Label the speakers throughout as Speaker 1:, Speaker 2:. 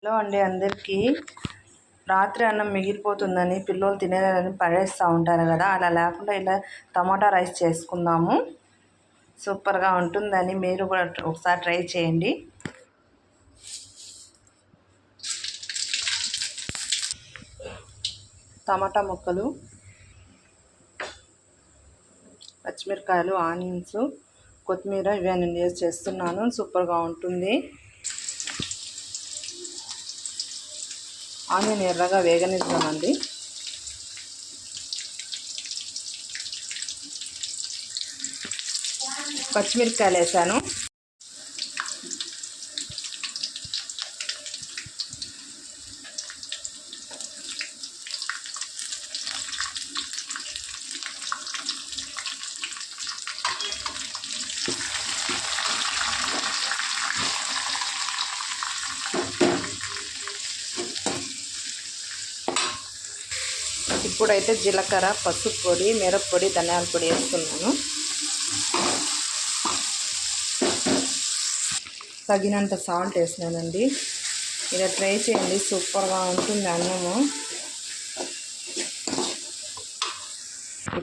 Speaker 1: Hello అండి అందరికీ. రాత్రి అన్నం మిగిలిపోతుందని పిల్లలు తినేదని పడేస్తూ ఉంటారు కదా, అలా లేకుండా ఇలా టమాటా రైస్ చేసుకుందాము. సూపర్గా ఉంటుందని మీరు కూడా ఒకసారి ట్రై చేయండి. టమాటా ముక్కలు, పచ్చిమిరకాయలు, ఆనియన్స్, కొత్తిమీర ఇవన్నీ వేసి చేస్తున్నాను. సూపర్గా ఉంటుంది. ఆనియన్ ఎర్రగా వేగనిద్దామండి. పచ్చిమిరపకాయలు వేసాను. ఇప్పుడైతే జీలకర్ర, పసుపు పొడి, మిరప్పొడి, ధనియాల పొడి వేస్తున్నాను. తగినంత సాల్ట్ వేసినానండి. ఇలా ట్రై చేయండి, సూపర్గా ఉంటుంది అన్నము.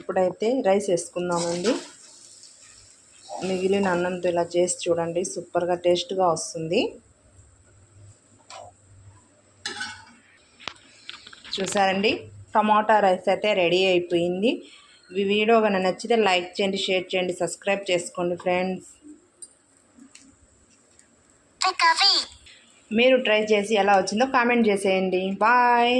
Speaker 1: ఇప్పుడైతే రైస్ వేసుకుందామండి. మిగిలిన అన్నంతో ఇలా చేసి చూడండి, సూపర్గా టేస్ట్గా వస్తుంది. చూసారండి, టమాటా రైస్ అయితే రెడీ అయిపోయింది. ఈ వీడియో కనుక నచ్చితే లైక్ చేయండి, షేర్ చేయండి, సబ్స్క్రైబ్ చేసుకోండి ఫ్రెండ్స్. మీరు ట్రై చేసి ఎలా వచ్చిందో కామెంట్ చేసేయండి. బాయ్.